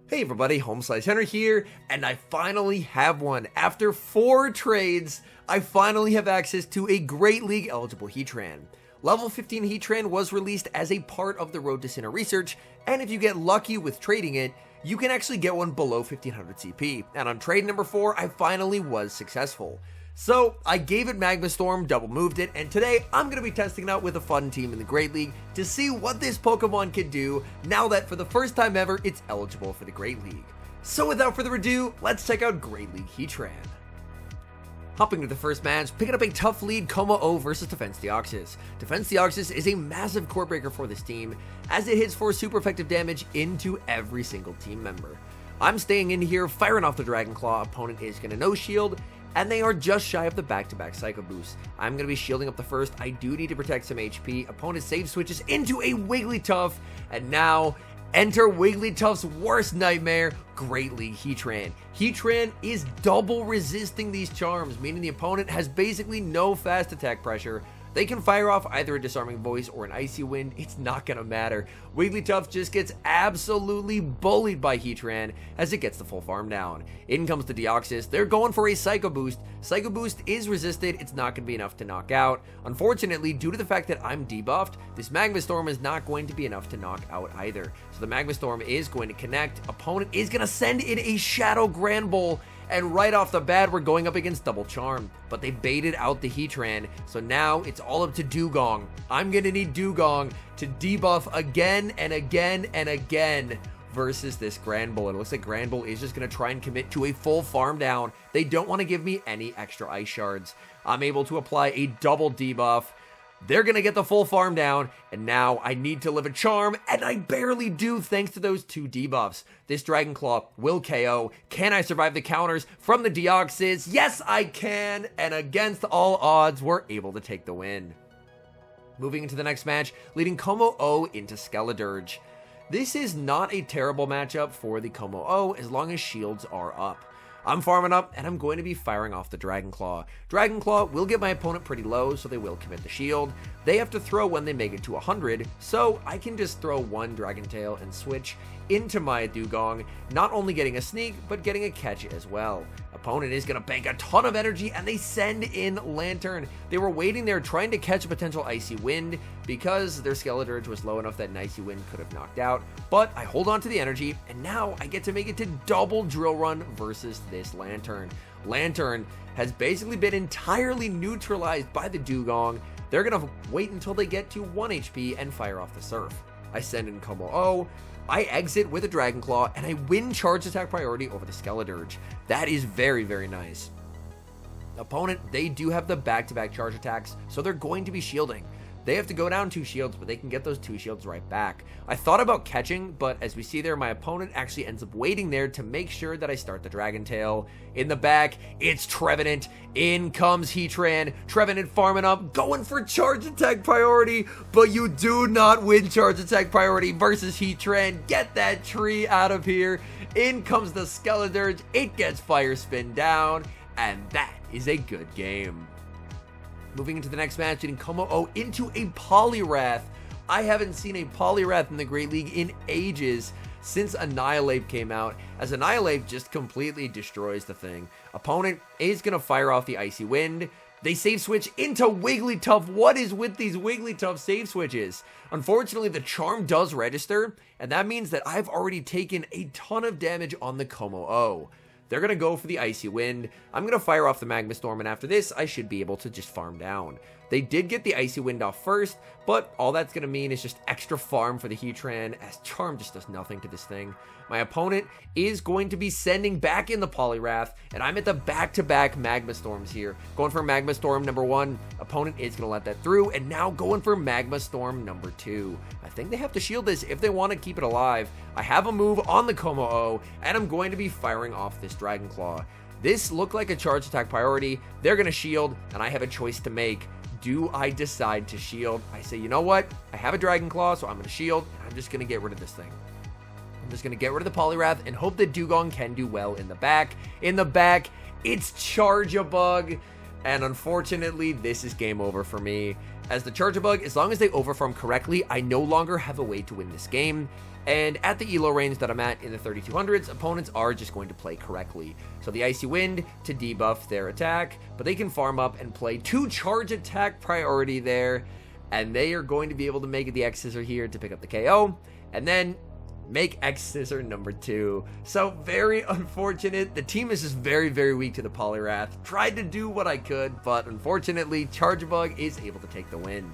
Hey everybody, HomeSliceHenry here, and I finally have one. After 4 trades, I finally have access to a Great League eligible Heatran. Level 15 Heatran was released as a part of the Road to Sinnoh research, and if you get lucky with trading it, you can actually get one below 1500 CP, and on trade number 4, I finally was successful. So, I gave it Magma Storm, double moved it, and today I'm going to be testing it out with a fun team in the Great League to see what this Pokemon can do now that for the first time ever, it's eligible for the Great League. So without further ado, let's check out Great League Heatran. Hopping to the first match, picking up a tough lead Como-O versus Defense Deoxys. Defense Deoxys is a massive core breaker for this team, as it hits for super effective damage into every single team member. I'm staying in here, firing off the Dragon Claw, opponent is going to no shield, and they are just shy of the back-to-back Psycho Boost. I'm going to be shielding up the first, I do need to protect some HP, opponent save switches into a Wigglytuff, and now enter Wigglytuff's worst nightmare, Great League Heatran. Heatran is double resisting these charms, meaning the opponent has basically no fast attack pressure. They can fire off either a Disarming Voice or an Icy Wind, it's not gonna matter. Wigglytuff just gets absolutely bullied by Heatran as it gets the full farm down. In comes the Deoxys, they're going for a Psycho Boost. Psycho Boost is resisted, it's not gonna be enough to knock out. Unfortunately, due to the fact that I'm debuffed, this Magma Storm is not going to be enough to knock out either. So the Magma Storm is going to connect, opponent is gonna send in a Shadow Granbull, and right off the bat, we're going up against Double Charm, but they baited out the Heatran, so now it's all up to Dugong. I'm gonna need Dugong to debuff again and again and again versus this Granbull. It looks like Granbull is just gonna try and commit to a full farm down. They don't want to give me any extra Ice Shards. I'm able to apply a double debuff. They're going to get the full farm down, and now I need to live a charm, and I barely do thanks to those 2 debuffs. This Dragon Claw will KO. Can I survive the counters from the Deoxys? Yes, I can, and against all odds, we're able to take the win. Moving into the next match, leading Como-O into Skeledirge. This is not a terrible matchup for the Como-O as long as shields are up. I'm farming up, and I'm going to be firing off the Dragon Claw. Dragon Claw will get my opponent pretty low, so they will commit the shield. They have to throw when they make it to 100, so I can just throw one Dragon Tail and switch into my Dugong, not only getting a sneak, but getting a catch as well. Opponent is going to bank a ton of energy, and they send in Lantern. They were waiting there trying to catch a potential Icy Wind because their Skeledirge was low enough that an Icy Wind could have knocked out, but I hold on to the energy, and now I get to make it to double Drill Run versus this Lantern. Lantern has basically been entirely neutralized by the Dugong. They're going to wait until they get to 1 HP and fire off the Surf. I send in Como-O, I exit with a Dragon Claw, and I win charge attack priority over the Skeledirge. That is very, very nice. Opponent, they do have the back-to-back charge attacks, so they're going to be shielding. They have to go down 2 shields, but they can get those 2 shields right back. I thought about catching, but as we see there, my opponent actually ends up waiting there to make sure that I start the Dragon Tail. In the back, it's Trevenant. In comes Heatran. Trevenant farming up, going for charge attack priority, but you do not win charge attack priority versus Heatran. Get that tree out of here. In comes the Skeledirge. It gets Fire Spin down, and that is a good game. Moving into the next match, getting Como-O into a Poliwrath. I haven't seen a Poliwrath in the Great League in ages since Annihilape came out, as Annihilape just completely destroys the thing. Opponent is going to fire off the Icy Wind. They save switch into Wigglytuff. What is with these Wigglytuff save switches? Unfortunately, the charm does register, and that means that I've already taken a ton of damage on the Como-O. They're going to go for the Icy Wind. I'm going to fire off the Magma Storm, and after this, I should be able to just farm down. They did get the Icy Wind off first, but all that's going to mean is just extra farm for the Heatran, as Charm just does nothing to this thing. My opponent is going to be sending back in the Poliwrath, and I'm at the back-to-back Magma Storms here. Going for Magma Storm number 1, opponent is going to let that through, and now going for Magma Storm number 2. I think they have to shield this if they want to keep it alive. I have a move on the Como-O, and I'm going to be firing off this Dragon Claw. This looked like a charge attack priority. They're going to shield, and I have a choice to make. Do I decide to shield? I say, you know what? I have a Dragon Claw, so I'm going to shield, and I'm just going to get rid of this thing. I'm just going to get rid of the Poliwrath and hope that Dugong can do well in the back. In the back, it's Charge-a-Bug, And unfortunately, this is game over for me. As the Charjabug, as long as they overfarm correctly, I no longer have a way to win this game. And at the elo range that I'm at in the 3200s, opponents are just going to play correctly. So the Icy Wind to debuff their attack, but they can farm up and play 2 charge attack priority there. And they are going to be able to make it the X-Scissor here to pick up the KO. And then make X-Scissor number 2. So very unfortunate. The team is just very, very weak to the Poliwrath. Tried to do what I could, but unfortunately, Charjabug is able to take the win.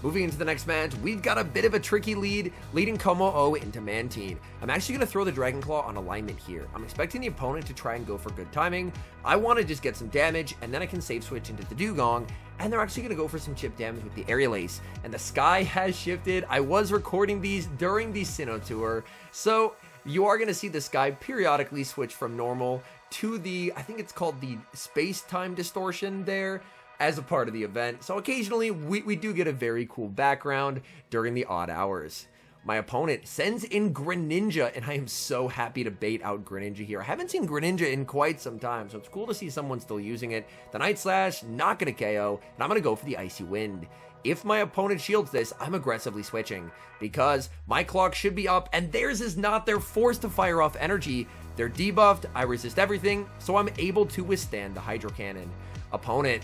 Moving into the next match, we've got a bit of a tricky lead, leading Como-O into Mantine. I'm actually going to throw the Dragon Claw on alignment here. I'm expecting the opponent to try and go for good timing. I want to just get some damage, and then I can save switch into the Dugong, and they're actually going to go for some chip damage with the Aerial Ace. And the sky has shifted. I was recording these during the Sinnoh Tour, so you are going to see the sky periodically switch from normal to the, I think it's called the space-time distortion there, as a part of the event. So occasionally we do get a very cool background during the odd hours. My opponent sends in Greninja, and I am so happy to bait out Greninja here. I haven't seen Greninja in quite some time, so it's cool to see someone still using it. The Night Slash, not going to KO, and I'm going to go for the Icy Wind. If my opponent shields this, I'm aggressively switching, because my clock should be up, and theirs is not. They're forced to fire off energy. They're debuffed, I resist everything, so I'm able to withstand the Hydro Cannon. Opponent,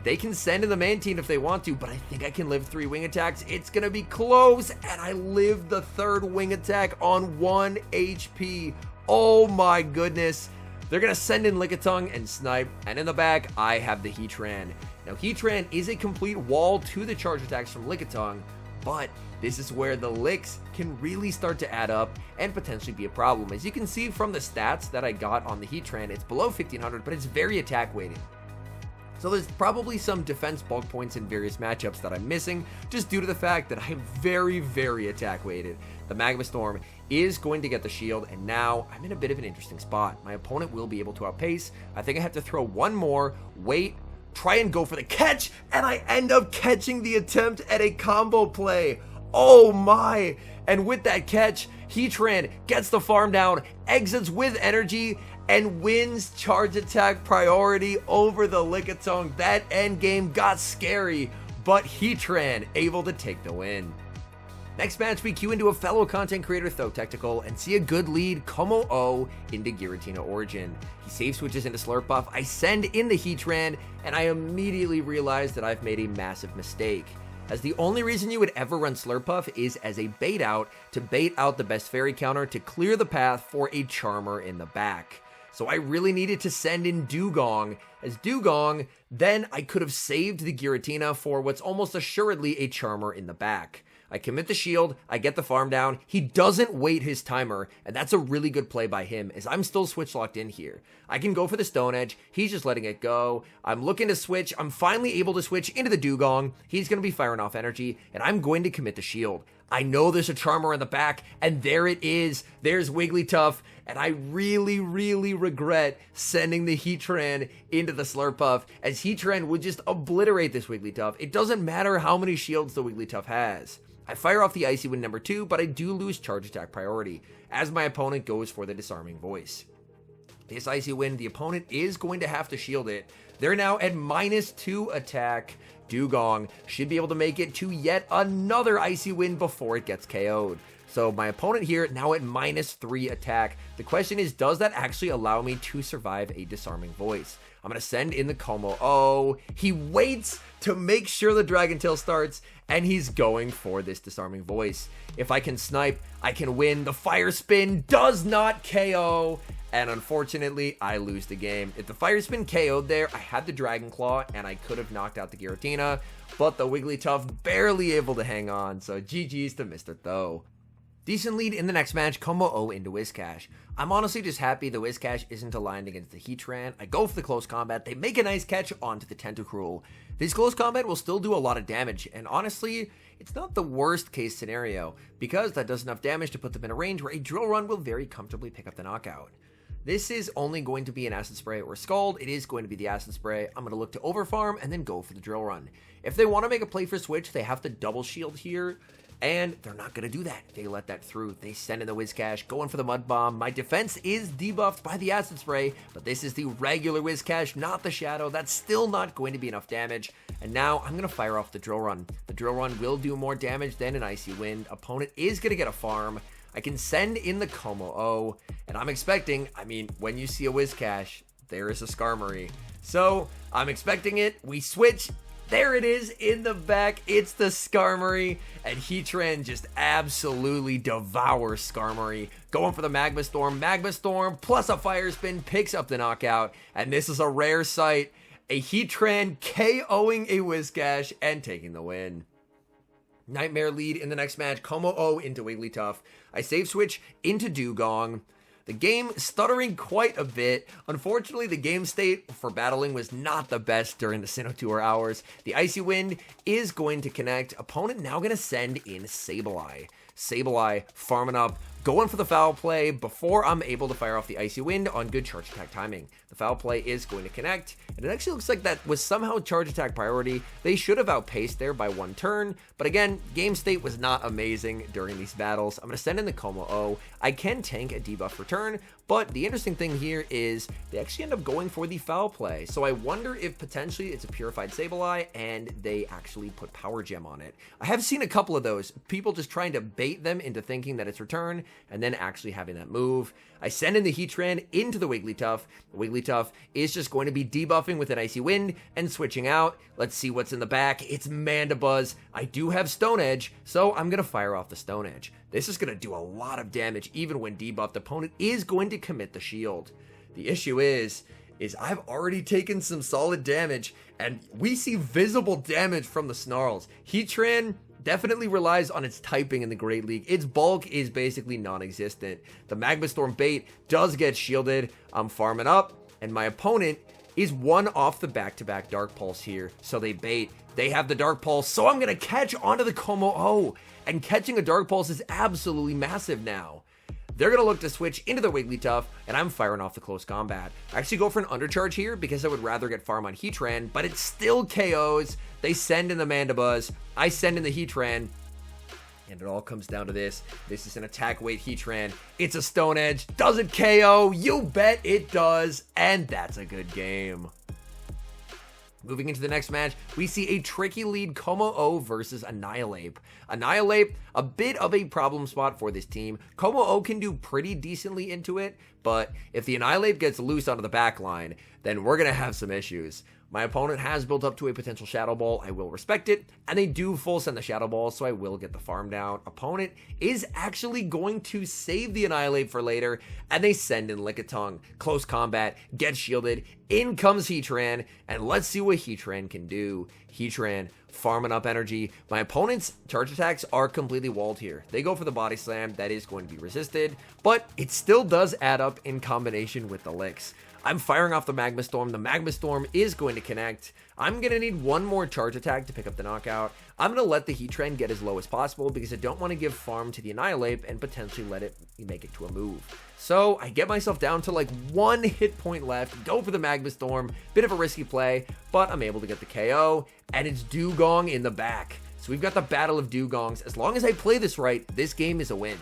they can send in the Mantine if they want to, but I think I can live 3 wing attacks. It's going to be close, and I live the 3rd wing attack on 1 HP. Oh my goodness. They're going to send in Lickitung and Snipe, and in the back, I have the Heatran. Now, Heatran is a complete wall to the charge attacks from Lickitung, but this is where the licks can really start to add up and potentially be a problem. As you can see from the stats that I got on the Heatran, it's below 1500, but it's very attack weighted. So there's probably some defense bulk points in various matchups that I'm missing, just due to the fact that I'm very, very attack weighted. The Magma Storm is going to get the shield, and now I'm in a bit of an interesting spot. My opponent will be able to outpace. I think I have to throw one more, wait, try and go for the catch, and I end up catching the attempt at a combo play. Oh my! And with that catch, Heatran gets the farm down, exits with energy, and wins charge attack priority over the Lickitung. That end game got scary, but Heatran able to take the win. Next match, we queue into a fellow content creator Tho Technical and see a good lead Como-O into Giratina Origin. He save switches into Slurpuff, I send in the Heatran, and I immediately realize that I've made a massive mistake, as the only reason you would ever run Slurpuff is as a bait out to bait out the best fairy counter to clear the path for a Charmer in the back. So I really needed to send in Dugong, as Dugong, then I could have saved the Giratina for what's almost assuredly a Charmer in the back. I commit the shield, I get the farm down, he doesn't wait his timer, and that's a really good play by him, as I'm still switch locked in here. I can go for the Stone Edge, he's just letting it go, I'm looking to switch, I'm finally able to switch into the Dugong, he's going to be firing off energy, and I'm going to commit the shield. I know there's a Charmer in the back, and there it is, there's Wigglytuff, and I really, really regret sending the Heatran into the Slurpuff, as Heatran would just obliterate this Wigglytuff. It doesn't matter how many shields the Wigglytuff has. I fire off the Icy Wind number 2, but I do lose charge attack priority, as my opponent goes for the Disarming Voice. This Icy Wind, the opponent is going to have to shield it. They're now at -2 attack. Dugong should be able to make it to yet another Icy Wind before it gets KO'd. So my opponent here now at -3 attack. The question is, does that actually allow me to survive a Disarming Voice? I'm going to send in the Como-O. He waits to make sure the Dragon Tail starts, and he's going for this Disarming Voice. If I can snipe, I can win. The Fire Spin does not KO, and unfortunately, I lose the game. If the Fire Spin KO'd there, I had the Dragon Claw, and I could have knocked out the Giratina, but the Wigglytuff barely able to hang on, so GG's to Mr. Tho. Decent lead in the next match, Como-O into Whiscash. I'm honestly just happy the Whiscash isn't aligned against the Heatran. I go for the close combat, they make a nice catch onto the Tentacruel. This close combat will still do a lot of damage, and honestly, it's not the worst case scenario, because that does enough damage to put them in a range where a Drill Run will very comfortably pick up the knockout. This is only going to be an Acid Spray or Scald. It is going to be the Acid Spray. I'm going to look to overfarm and then go for the Drill Run. If they want to make a play for Switch, they have to double shield here. And they're not going to do that. They let that through. They send in the Whiscash, going for the Mud Bomb. My defense is debuffed by the Acid Spray, but this is the regular Whiscash, not the Shadow. That's still not going to be enough damage. And now I'm going to fire off the Drill Run. The Drill Run will do more damage than an Icy Wind. Opponent is going to get a farm. I can send in the Como-O, and I'm expecting, I mean, when you see a Whiscash, there is a Skarmory. So I'm expecting it. We switch. There it is in the back. It's the Skarmory, and Heatran just absolutely devours Skarmory. Going for the Magma Storm. Magma Storm plus a Fire Spin picks up the knockout, and this is a rare sight. A Heatran KOing a Whiscash and taking the win. Nightmare lead in the next match. Como-O into Wigglytuff. I save switch into Dewgong. The game stuttering quite a bit. Unfortunately, the game state for battling was not the best during the Sinnoh Tour hours. The Icy Wind is going to connect. Opponent now going to send in Sableye. Sableye farming up, going for the foul play before I'm able to fire off the Icy Wind on good charge attack timing. The foul play is going to connect, and it actually looks like that was somehow charge attack priority. They should have outpaced there by one turn, but again, game state was not amazing during these battles. I'm going to send in the Como-O. I can tank a debuff return, but the interesting thing here is they actually end up going for the foul play. So I wonder if potentially it's a purified Sableye and they actually put Power Gem on it. I have seen a couple of those, people just trying to bait them into thinking that it's return and then actually having that move. I send in the Heatran into the Wigglytuff. The Wigglytuff is just going to be debuffing with an Icy Wind and switching out. Let's see what's in the back. It's Mandibuzz. I do have Stone Edge, so I'm going to fire off the Stone Edge. This is going to do a lot of damage even when debuffed. The opponent is going to commit the shield. The issue is I've already taken some solid damage, and we see visible damage from the Snarls. Heatran definitely relies on its typing in the Great League. Its bulk is basically non-existent. The Magma Storm bait does get shielded. I'm farming up, and my opponent is one off the back-to-back Dark Pulse here. So they bait. They have the Dark Pulse, so I'm going to catch onto the Como-O. And catching a Dark Pulse is absolutely massive now. They're going to look to switch into the Wigglytuff, and I'm firing off the close combat. I actually go for an undercharge here because I would rather get farm on Heatran, but it still KOs. They send in the Mandibuzz. I send in the Heatran, and it all comes down to this. This is an attack weight Heatran. It's a Stone Edge. Does it KO? You bet it does, and that's a good game. Moving into the next match, we see a tricky lead Como-O versus Annihilape. Annihilape, a bit of a problem spot for this team. Como-O can do pretty decently into it, but if the Annihilape gets loose onto the back line, then we're going to have some issues. My opponent has built up to a potential Shadow Ball. I will respect it, and they do full send the Shadow Ball, so I will get the farm down. Opponent is actually going to save the Annihilape for later, and they send in Lickitung. Close combat, get shielded, in comes Heatran, and let's see what Heatran can do. Heatran farming up energy. My opponent's charge attacks are completely walled here. They go for the Body Slam. That is going to be resisted, but it still does add up in combination with the Licks. I'm firing off the Magma Storm. The Magma Storm is going to connect. I'm going to need one more charge attack to pick up the knockout. I'm going to let the Heatran get as low as possible because I don't want to give farm to the Annihilape and potentially let it make it to a move. So I get myself down to like 1 hit point left, go for the Magma Storm. Bit of a risky play, but I'm able to get the KO, and it's Dewgong in the back. So we've got the Battle of Dewgongs. As long as I play this right, this game is a win.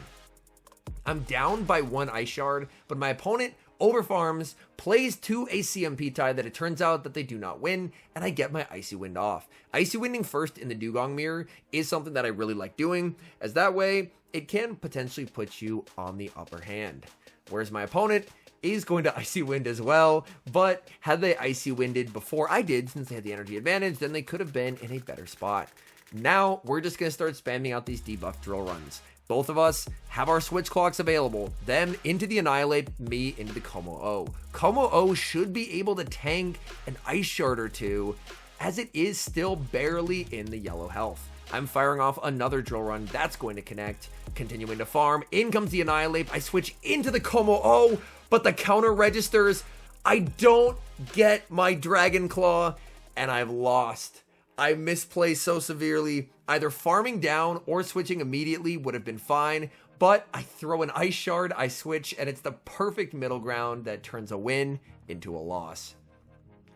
I'm down by 1 Ice Shard, but my opponent overfarms, plays to a CMP tie that it turns out that they do not win, and I get my Icy Wind off. Icy Winding first in the Dewgong mirror is something that I really like doing, as that way it can potentially put you on the upper hand. Whereas my opponent is going to Icy Wind as well, but had they Icy Winded before I did, since they had the energy advantage, then they could have been in a better spot. Now we're just going to start spamming out these debuff drill runs. Both of us have our switch clocks available. Them into the Annihilape, me into the Como-O. Como-O should be able to tank an Ice Shard or two, as it is still barely in the yellow health. I'm firing off another drill run. That's going to connect. Continuing to farm. In comes the Annihilape. I switch into the Como-O, but the counter registers. I don't get my Dragon Claw, and I've lost. I misplay so severely. Either farming down or switching immediately would have been fine, but I throw an Ice Shard, I switch, and it's the perfect middle ground that turns a win into a loss.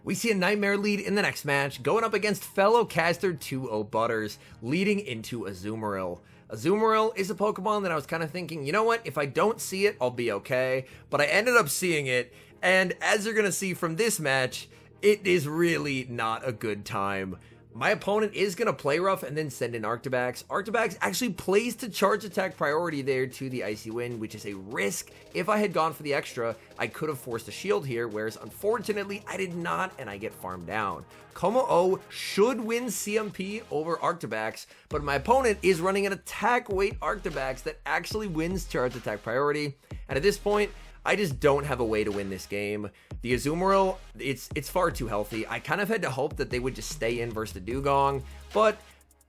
We see a Nightmare lead in the next match, going up against fellow caster 2-0 Butters, leading into Azumarill. Azumarill is a Pokemon that I was kind of thinking, you know what, if I don't see it, I'll be okay. But I ended up seeing it, and as you're going to see from this match, it is really not a good time. My opponent is going to play rough and then send in Arctibax. Arctibax actually plays to charge attack priority there to the Icy Wind, which is a risk. If I had gone for the extra, I could have forced a shield here, whereas unfortunately I did not, and I get farmed down. Como-O should win CMP over Arctibax, but my opponent is running an attack weight Arctibax that actually wins charge attack priority, and at this point, I just don't have a way to win this game. The Azumarill, it's far too healthy. I kind of had to hope that they would just stay in versus the Dugong, but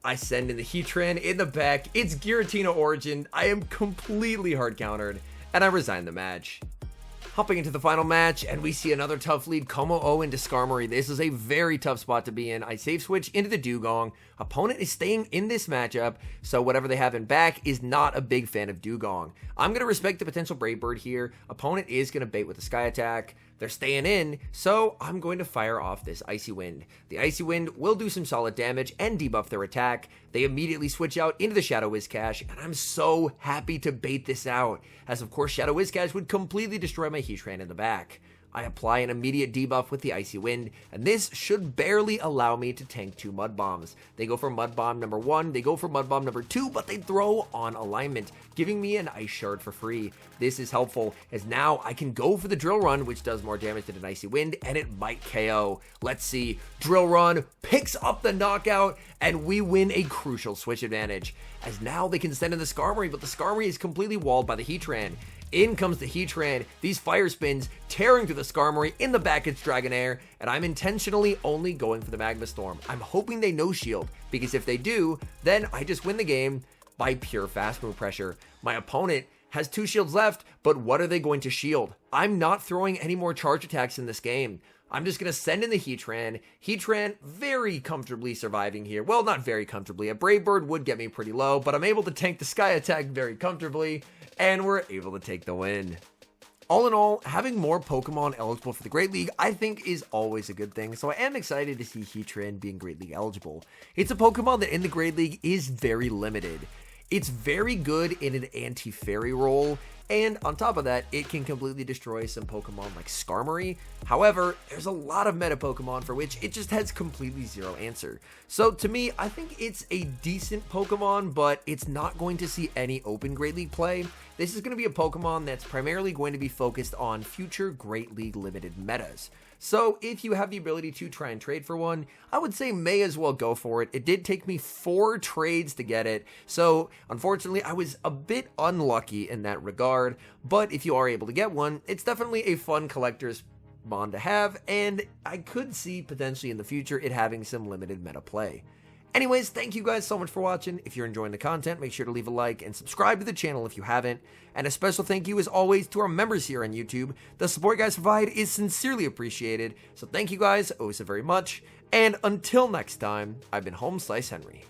I send in the Heatran in the back. It's Giratina Origin. I am completely hard countered, and I resign the match. Hopping into the final match, and we see another tough lead, Como-O into Skarmory. This is a very tough spot to be in. I save switch into the Dugong. Opponent is staying in this matchup, so whatever they have in back is not a big fan of Dugong. I'm going to respect the potential Brave Bird here. Opponent is going to bait with the Sky Attack. They're staying in, so I'm going to fire off this Icy Wind. The Icy Wind will do some solid damage and debuff their attack. They immediately switch out into the Shadow Whiscash, and I'm so happy to bait this out, as of course Shadow Whiscash would completely destroy my Heatran in the back. I apply an immediate debuff with the Icy Wind, and this should barely allow me to tank 2 Mud Bombs. They go for Mud Bomb number 1, they go for Mud Bomb number 2, but they throw on alignment, giving me an Ice Shard for free. This is helpful, as now I can go for the Drill Run, which does more damage than an Icy Wind, and it might KO. Let's see, Drill Run picks up the knockout, and we win a crucial switch advantage, as now they can send in the Skarmory, but the Skarmory is completely walled by the Heatran. In comes the Heatran, these fire spins tearing through the Skarmory, in the back it's Dragonair, and I'm intentionally only going for the Magma Storm. I'm hoping they no shield, because if they do, then I just win the game by pure fast move pressure. My opponent has 2 shields left, but what are they going to shield? I'm not throwing any more charge attacks in this game. I'm just going to send in the Heatran. Heatran very comfortably surviving here. Well, not very comfortably. A Brave Bird would get me pretty low, but I'm able to tank the Sky Attack very comfortably, and we're able to take the win. All in all, having more Pokemon eligible for the Great League, I think is always a good thing, so I am excited to see Heatran being Great League eligible. It's a Pokemon that in the Great League is very limited. It's very good in an anti-fairy role, and on top of that, it can completely destroy some Pokemon like Skarmory. However, there's a lot of meta Pokemon for which it just has completely zero answer. So to me, I think it's a decent Pokemon, but it's not going to see any open Great League play. This is going to be a Pokemon that's primarily going to be focused on future Great League limited metas. So if you have the ability to try and trade for one, I would say may as well go for it. It did take me 4 trades to get it, so unfortunately I was a bit unlucky in that regard, but if you are able to get one, it's definitely a fun collector's mon to have, and I could see potentially in the future it having some limited meta play. Anyways, thank you guys so much for watching. If you're enjoying the content, make sure to leave a like and subscribe to the channel if you haven't. And a special thank you as always to our members here on YouTube. The support you guys provide is sincerely appreciated. So thank you guys oh so very much. And until next time, I've been HomeSliceHenry.